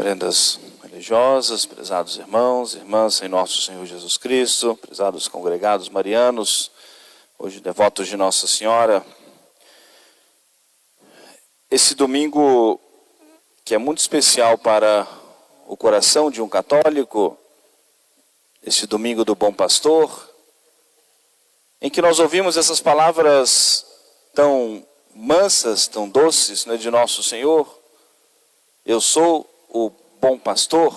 Prendas religiosas, prezados irmãos, irmãs em nosso Senhor Jesus Cristo, prezados congregados marianos, hoje devotos de Nossa Senhora. Esse domingo, que é muito especial para o coração de um católico, esse domingo do Bom Pastor, em que nós ouvimos essas palavras tão mansas, tão doces, né, de Nosso Senhor: eu sou o bom pastor.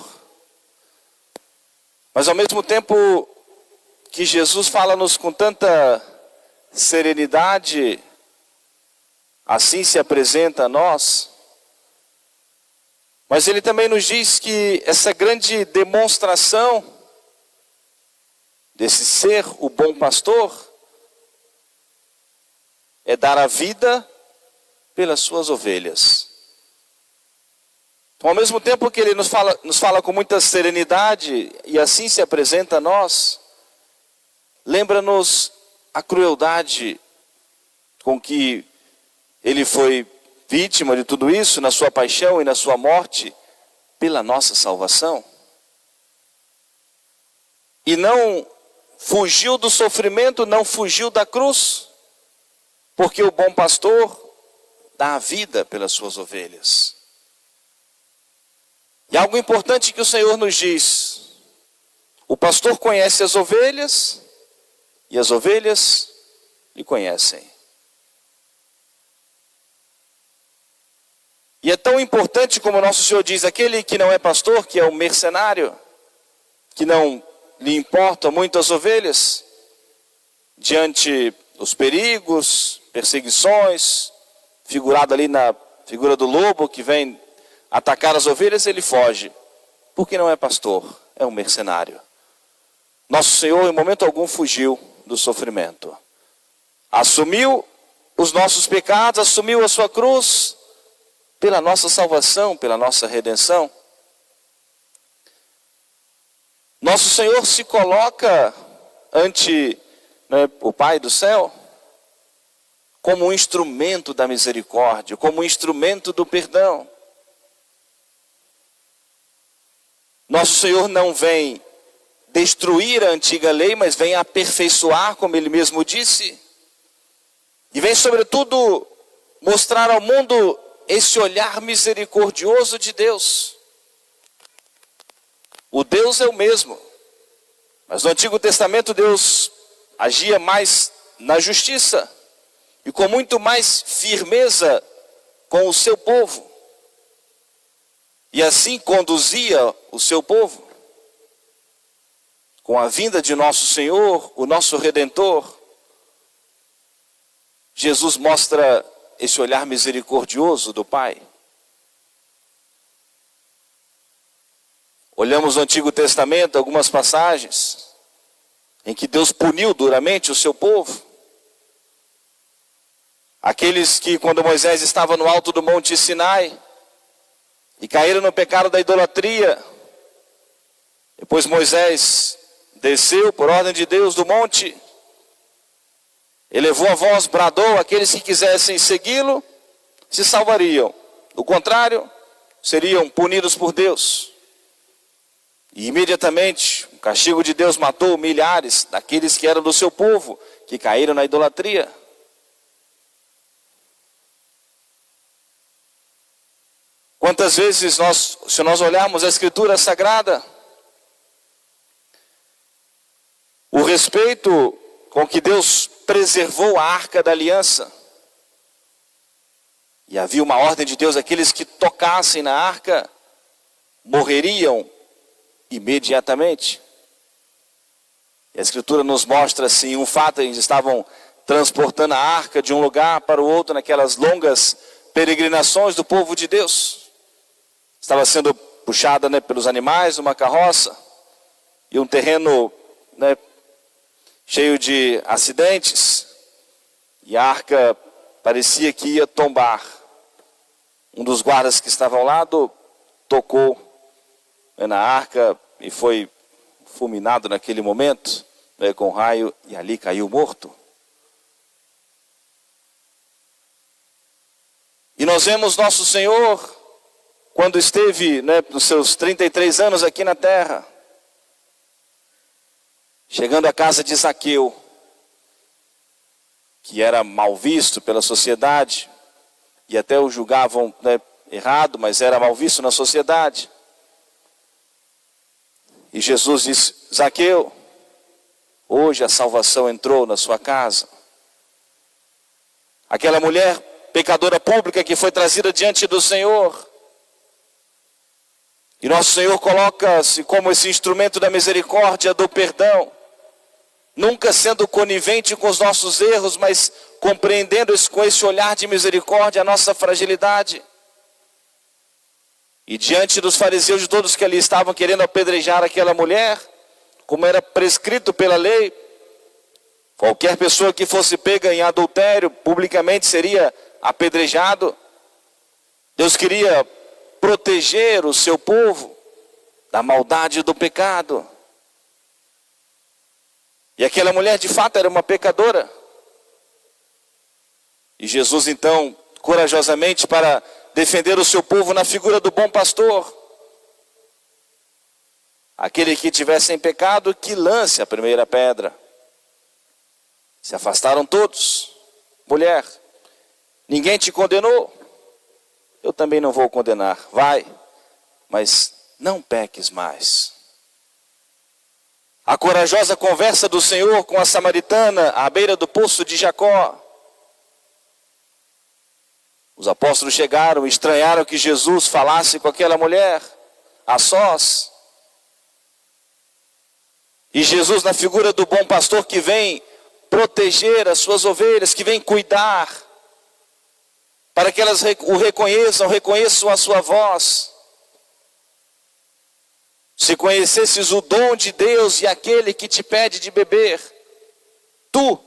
Mas ao mesmo tempo que Jesus fala-nos com tanta serenidade, assim se apresenta a nós, mas ele também nos diz que essa grande demonstração desse ser o bom pastor é dar a vida pelas suas ovelhas. Então, ao mesmo tempo que ele nos fala com muita serenidade e assim se apresenta a nós, lembra-nos a crueldade com que ele foi vítima de tudo isso na sua paixão e na sua morte pela nossa salvação. E não fugiu do sofrimento, não fugiu da cruz, porque o bom pastor dá a vida pelas suas ovelhas. E algo importante que o Senhor nos diz: o pastor conhece as ovelhas e as ovelhas lhe conhecem. E é tão importante, como nosso Senhor diz, aquele que não é pastor, que é um mercenário, que não lhe importam muito as ovelhas, diante dos perigos, perseguições, figurado ali na figura do lobo que vem atacar as ovelhas, ele foge, porque não é pastor, é um mercenário. Nosso Senhor em momento algum fugiu do sofrimento. Assumiu os nossos pecados, assumiu a sua cruz pela nossa salvação, pela nossa redenção. Nosso Senhor se coloca ante o Pai do céu como um instrumento da misericórdia, como um instrumento do perdão. Nosso Senhor não vem destruir a antiga lei, mas vem aperfeiçoar, como Ele mesmo disse. E vem, sobretudo, mostrar ao mundo esse olhar misericordioso de Deus. O Deus é o mesmo, mas no Antigo Testamento Deus agia mais na justiça e com muito mais firmeza com o seu povo. E assim conduzia o seu povo. Com a vinda de nosso Senhor, o nosso Redentor, Jesus mostra esse olhar misericordioso do Pai. Olhamos no Antigo Testamento algumas passagens em que Deus puniu duramente o seu povo. Aqueles que, quando Moisés estava no alto do Monte Sinai e caíram no pecado da idolatria, depois Moisés desceu por ordem de Deus do monte, elevou a voz, bradou: aqueles que quisessem segui-lo se salvariam, do contrário, seriam punidos por Deus. E imediatamente o castigo de Deus matou milhares daqueles que eram do seu povo, que caíram na idolatria. Quantas vezes se nós olharmos a Escritura Sagrada, o respeito com que Deus preservou a Arca da Aliança, e havia uma ordem de Deus: aqueles que tocassem na arca morreriam imediatamente. E a Escritura nos mostra assim um fato: eles estavam transportando a arca de um lugar para o outro naquelas longas peregrinações do povo de Deus. Estava sendo puxada, pelos animais, uma carroça, e um terreno cheio de acidentes, e a arca parecia que ia tombar. Um dos guardas que estava ao lado tocou na arca e foi fulminado naquele momento com raio, e ali caiu morto. E nós vemos nosso Senhor quando esteve, nos seus 33 anos aqui na terra, chegando à casa de Zaqueu, que era mal visto pela sociedade, e até o julgavam errado, mas era mal visto na sociedade. E Jesus disse: Zaqueu, hoje a salvação entrou na sua casa. Aquela mulher pecadora pública que foi trazida diante do Senhor. E nosso Senhor coloca-se como esse instrumento da misericórdia, do perdão. Nunca sendo conivente com os nossos erros, mas compreendendo com esse olhar de misericórdia a nossa fragilidade. E diante dos fariseus de todos que ali estavam querendo apedrejar aquela mulher, como era prescrito pela lei, qualquer pessoa que fosse pega em adultério publicamente seria apedrejado. Deus queria proteger o seu povo da maldade do pecado. E aquela mulher de fato era uma pecadora. E Jesus então, corajosamente, para defender o seu povo na figura do bom pastor, aquele que tivesse em pecado, que lance a primeira pedra. Se afastaram todos. Mulher, ninguém te condenou, eu também não vou condenar. Vai, mas não peques mais. A corajosa conversa do Senhor com a samaritana à beira do poço de Jacó. Os apóstolos chegaram e estranharam que Jesus falasse com aquela mulher a sós. E Jesus, na figura do bom pastor que vem proteger as suas ovelhas, que vem cuidar, para que elas o reconheçam a sua voz. Se conhecesses o dom de Deus e aquele que te pede de beber, tu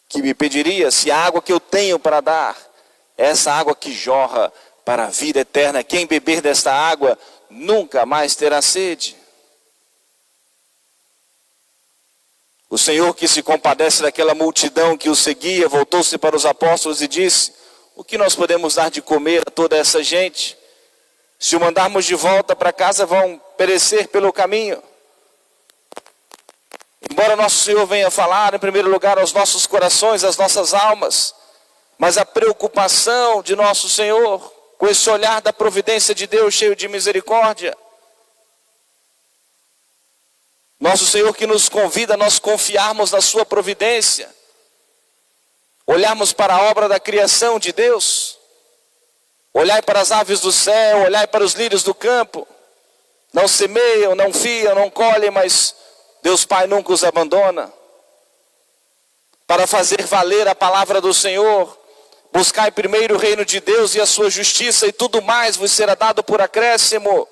que me pedirias se a água que eu tenho para dar, essa água que jorra para a vida eterna, quem beber desta água nunca mais terá sede. O Senhor, que se compadece daquela multidão que o seguia, voltou-se para os apóstolos e disse: o que nós podemos dar de comer a toda essa gente? Se o mandarmos de volta para casa, vão perecer pelo caminho. Embora nosso Senhor venha falar, em primeiro lugar, aos nossos corações, às nossas almas, mas a preocupação de nosso Senhor, com esse olhar da providência de Deus, cheio de misericórdia. Nosso Senhor que nos convida a nós confiarmos na sua providência, olharmos para a obra da criação de Deus, olhai para as aves do céu, olhai para os lírios do campo. Não semeiam, não fiam, não colhem, mas Deus Pai nunca os abandona. Para fazer valer a palavra do Senhor, buscai primeiro o reino de Deus e a sua justiça, e tudo mais vos será dado por acréscimo.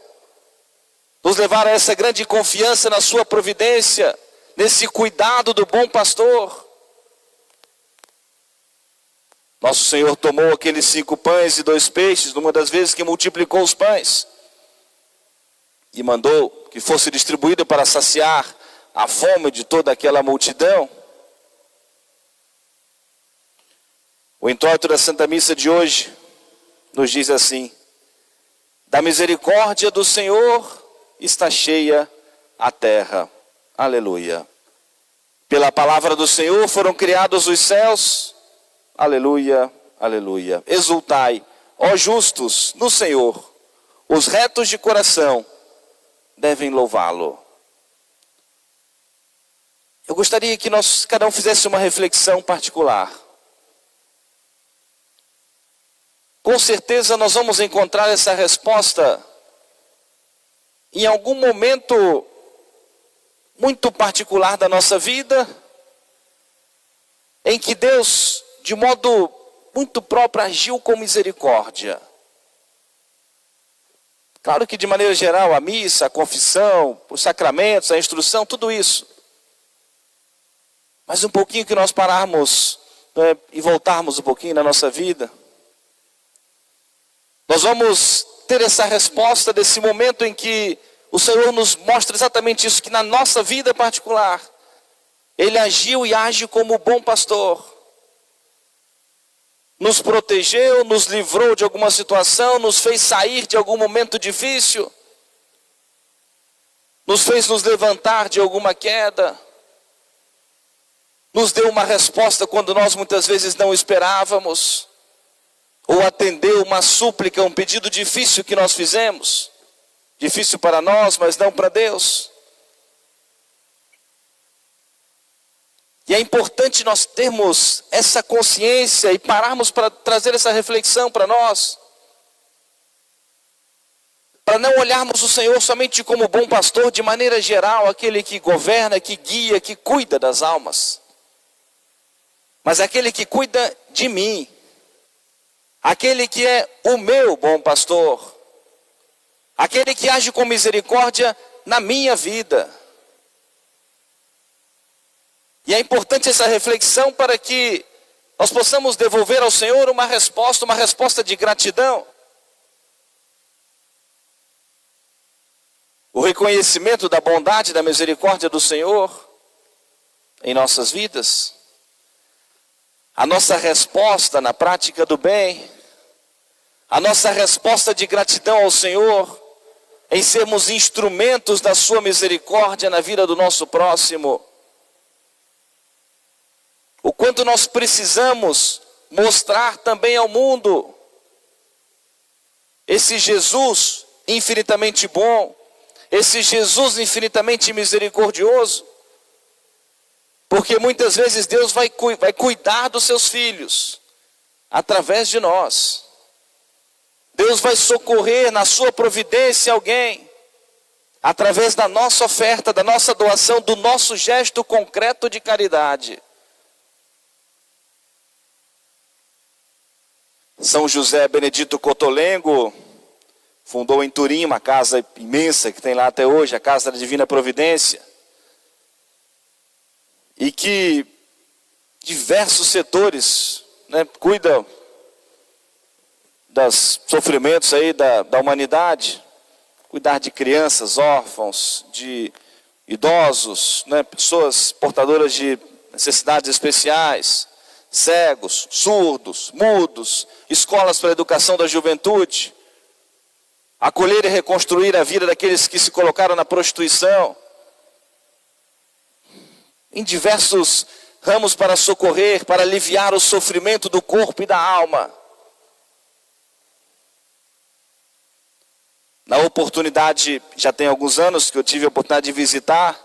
Nos levar a essa grande confiança na sua providência, nesse cuidado do bom pastor. Nosso Senhor tomou aqueles 5 pães e 2 peixes, numa das vezes que multiplicou os pães, e mandou que fosse distribuído para saciar a fome de toda aquela multidão. O introito da Santa Missa de hoje nos diz assim: da misericórdia do Senhor está cheia a terra. Aleluia. Pela palavra do Senhor foram criados os céus. Aleluia, aleluia. Exultai, ó justos, no Senhor. Os retos de coração devem louvá-lo. Eu gostaria que cada um fizesse uma reflexão particular. Com certeza nós vamos encontrar essa resposta em algum momento muito particular da nossa vida, em que Deus, de modo muito próprio, agiu com misericórdia. Claro que de maneira geral a missa, a confissão, os sacramentos, a instrução, tudo isso. Mas um pouquinho que nós pararmos, e voltarmos um pouquinho na nossa vida, nós vamos ter essa resposta desse momento em que o Senhor nos mostra exatamente isso, que na nossa vida particular, Ele agiu e age como bom pastor. nos protegeu, nos livrou de alguma situação, nos fez sair de algum momento difícil, nos fez nos levantar de alguma queda, nos deu uma resposta quando nós muitas vezes não esperávamos, ou atendeu uma súplica, um pedido difícil que nós fizemos, difícil para nós, mas não para Deus. E é importante nós termos essa consciência e pararmos para trazer essa reflexão para nós. Para não olharmos o Senhor somente como bom pastor, de maneira geral, aquele que governa, que guia, que cuida das almas. Mas aquele que cuida de mim. Aquele que é o meu bom pastor. Aquele que age com misericórdia na minha vida. E é importante essa reflexão para que nós possamos devolver ao Senhor uma resposta de gratidão. O reconhecimento da bondade e da misericórdia do Senhor em nossas vidas. A nossa resposta na prática do bem. A nossa resposta de gratidão ao Senhor em sermos instrumentos da sua misericórdia na vida do nosso próximo. O quanto nós precisamos mostrar também ao mundo esse Jesus infinitamente bom, esse Jesus infinitamente misericordioso, porque muitas vezes Deus vai cuidar dos seus filhos através de nós. Deus vai socorrer na sua providência alguém através da nossa oferta, da nossa doação, do nosso gesto concreto de caridade. São José Benedito Cotolengo fundou em Turim uma casa imensa que tem lá até hoje, a Casa da Divina Providência. E que diversos setores, cuida dos sofrimentos aí da humanidade. Cuidar de crianças, órfãos, de idosos, pessoas portadoras de necessidades especiais, cegos, surdos, mudos, escolas para a educação da juventude, acolher e reconstruir a vida daqueles que se colocaram na prostituição, em diversos ramos para socorrer, para aliviar o sofrimento do corpo e da alma. Na oportunidade, já tem alguns anos que eu tive a oportunidade de visitar,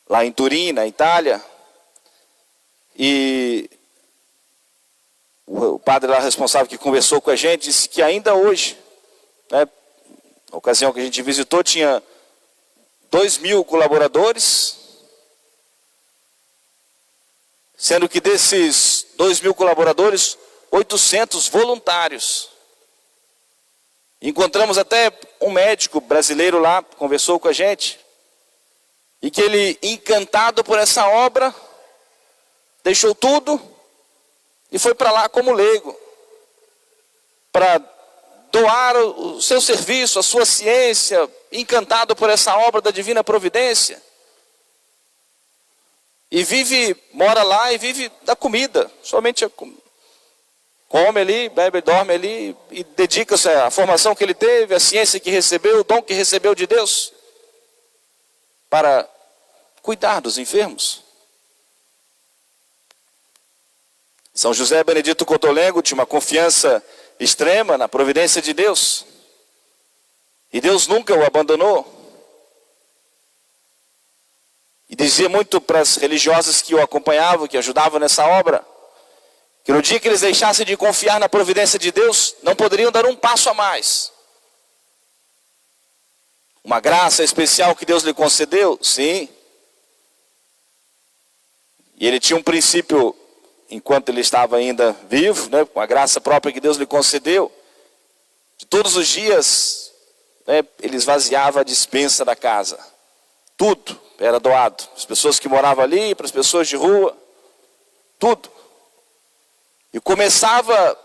lá em Turim, na Itália, e o padre lá responsável que conversou com a gente disse que ainda hoje, na ocasião que a gente visitou, tinha 2.000 colaboradores, sendo que desses 2.000 colaboradores, 800 voluntários. Encontramos até um médico brasileiro lá, conversou com a gente, e que ele, encantado por essa obra, deixou tudo e foi para lá como leigo, para doar o seu serviço, a sua ciência, encantado por essa obra da Divina Providência. E mora lá e vive da comida, somente come ali, bebe, dorme ali e dedica-se à formação que ele teve, à ciência que recebeu, o dom que recebeu de Deus, para cuidar dos enfermos. São José Benedito Cotolengo tinha uma confiança extrema na providência de Deus. E Deus nunca o abandonou. E dizia muito para as religiosas que o acompanhavam, que ajudavam nessa obra, que no dia que eles deixassem de confiar na providência de Deus, não poderiam dar um passo a mais. Uma graça especial que Deus lhe concedeu? Sim. E ele tinha um princípio, enquanto ele estava ainda vivo, com a graça própria que Deus lhe concedeu, de todos os dias, ele esvaziava a despensa da casa. Tudo era doado. As pessoas que moravam ali, para as pessoas de rua, tudo. E começava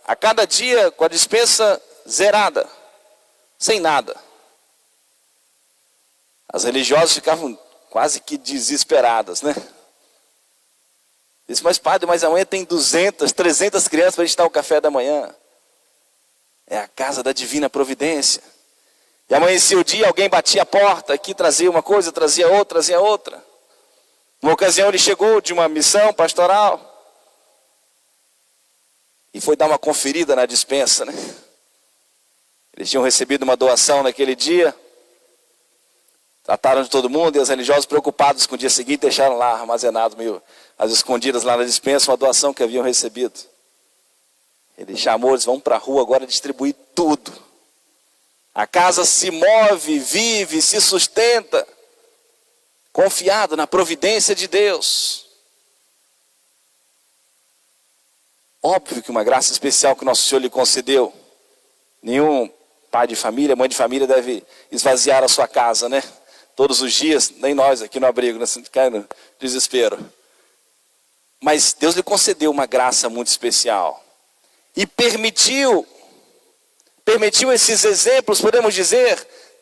a cada dia com a despensa zerada, sem nada. As religiosas ficavam quase que desesperadas, Disse, mas padre, mas amanhã tem 200, 300 crianças para a gente dar o café da manhã. É a casa da divina providência. E amanhecia o dia, alguém batia a porta, aqui trazia uma coisa, trazia outra. Uma ocasião ele chegou de uma missão pastoral e foi dar uma conferida na despensa, né? Eles tinham recebido uma doação naquele dia, trataram de todo mundo, e os religiosos preocupados com o dia seguinte deixaram lá armazenado, meio às escondidas lá na despensa, uma doação que haviam recebido. Ele chamou, eles vão para a rua agora distribuir tudo. A casa se move, vive, se sustenta, confiado na providência de Deus. Óbvio que uma graça especial que o Nosso Senhor lhe concedeu. Nenhum pai de família, mãe de família deve esvaziar a sua casa, né? Todos os dias, nem nós aqui no abrigo, né? Cai no desespero. Mas Deus lhe concedeu uma graça muito especial. E permitiu esses exemplos, podemos dizer,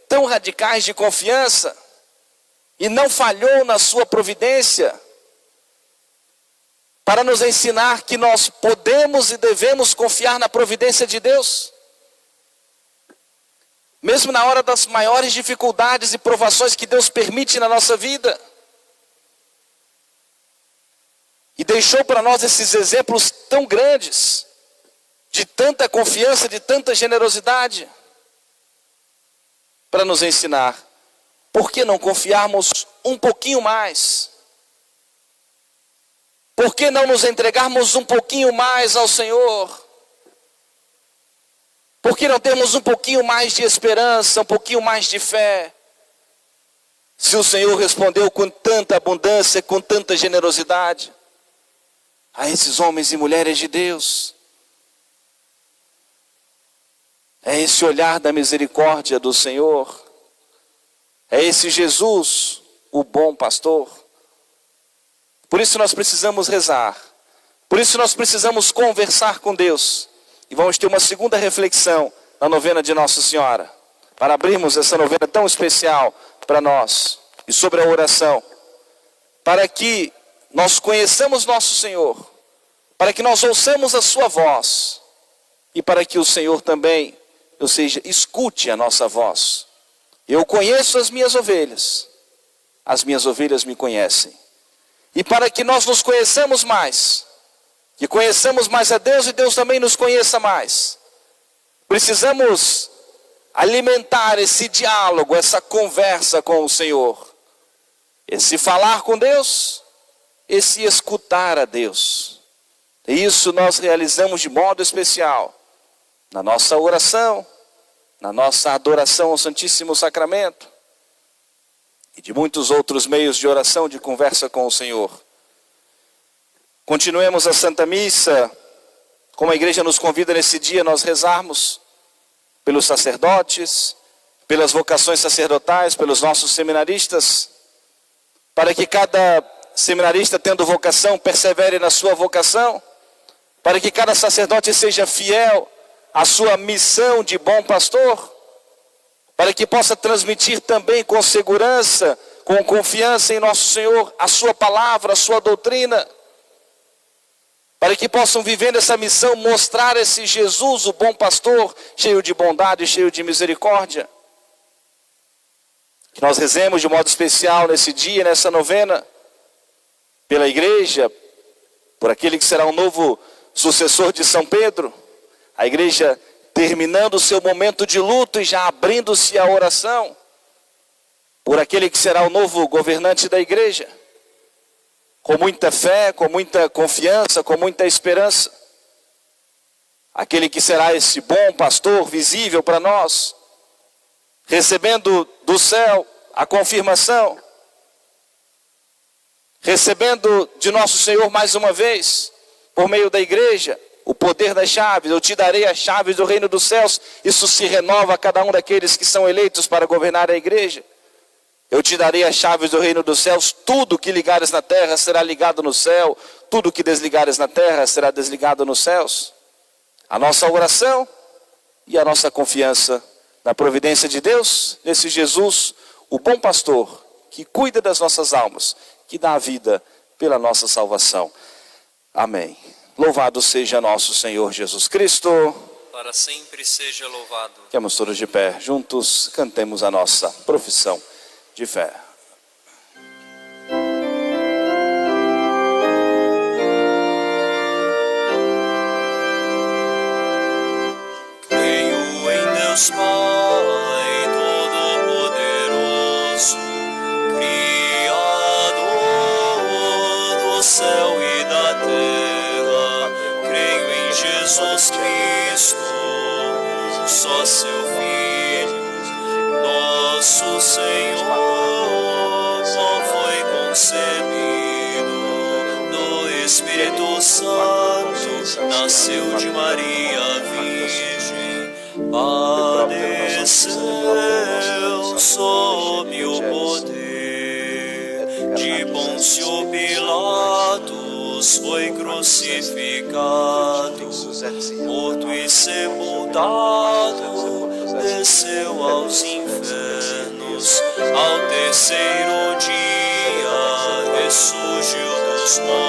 tão radicais de confiança. E não falhou na sua providência. Para nos ensinar que nós podemos e devemos confiar na providência de Deus. Mesmo na hora das maiores dificuldades e provações que Deus permite na nossa vida. E deixou para nós esses exemplos tão grandes, de tanta confiança, de tanta generosidade, para nos ensinar, por que não confiarmos um pouquinho mais? Por que não nos entregarmos um pouquinho mais ao Senhor? Por que não termos um pouquinho mais de esperança, um pouquinho mais de fé? Se o Senhor respondeu com tanta abundância, com tanta generosidade a esses homens e mulheres de Deus. É esse olhar da misericórdia do Senhor. É esse Jesus, o bom pastor. Por isso nós precisamos rezar. Por isso nós precisamos conversar com Deus. E vamos ter uma segunda reflexão na novena de Nossa Senhora. Para abrirmos essa novena tão especial para nós. E sobre a oração. Para que nós conheçamos nosso Senhor. Para que nós ouçamos a sua voz. E para que o Senhor também, ou seja, escute a nossa voz. Eu conheço as minhas ovelhas me conhecem. E para que nós nos conheçamos mais, que conheçamos mais a Deus e Deus também nos conheça mais, precisamos alimentar esse diálogo, essa conversa com o Senhor. Esse falar com Deus, esse escutar a Deus. E isso nós realizamos de modo especial na nossa oração, na nossa adoração ao Santíssimo Sacramento e de muitos outros meios de oração, de conversa com o Senhor. Continuemos a Santa Missa, como a igreja nos convida nesse dia, nós rezarmos pelos sacerdotes, pelas vocações sacerdotais, pelos nossos seminaristas, para que cada seminarista tendo vocação, persevere na sua vocação, para que cada sacerdote seja fiel à sua missão de bom pastor, para que possa transmitir também com segurança, com confiança em nosso Senhor, a sua palavra, a sua doutrina, para que possam viver essa missão, mostrar esse Jesus, o bom pastor, cheio de bondade, cheio de misericórdia. Que nós rezemos de modo especial nesse dia, nessa novena, pela igreja, por aquele que será o novo sucessor de São Pedro, a igreja terminando o seu momento de luto e já abrindo-se à oração, por aquele que será o novo governante da igreja, com muita fé, com muita confiança, com muita esperança, aquele que será esse bom pastor visível para nós, recebendo do céu a confirmação, recebendo de nosso Senhor mais uma vez, por meio da igreja, o poder das chaves. Eu te darei as chaves do reino dos céus. Isso se renova a cada um daqueles que são eleitos para governar a igreja. Eu te darei as chaves do reino dos céus. Tudo que ligares na terra será ligado no céu. Tudo que desligares na terra será desligado nos céus. A nossa oração e a nossa confiança na providência de Deus, nesse Jesus, o bom pastor, que cuida das nossas almas, que dá a vida pela nossa salvação. Amém. Louvado seja nosso Senhor Jesus Cristo. Para sempre seja louvado. Ficamos todos de pé, juntos cantemos a nossa profissão de fé. Creio em Deus Pai Todo-Poderoso, Criador do céu e da terra. Creio em Jesus Cristo, só seu Filho, nosso Senhor, só foi concebido do Espírito Santo, nasceu de Maria Virgem, padeceu sob o poder de Pôncio Pilatos, foi crucificado, morto e sepultado, desceu aos infernos, ao terceiro dia ressurgiu dos mortos.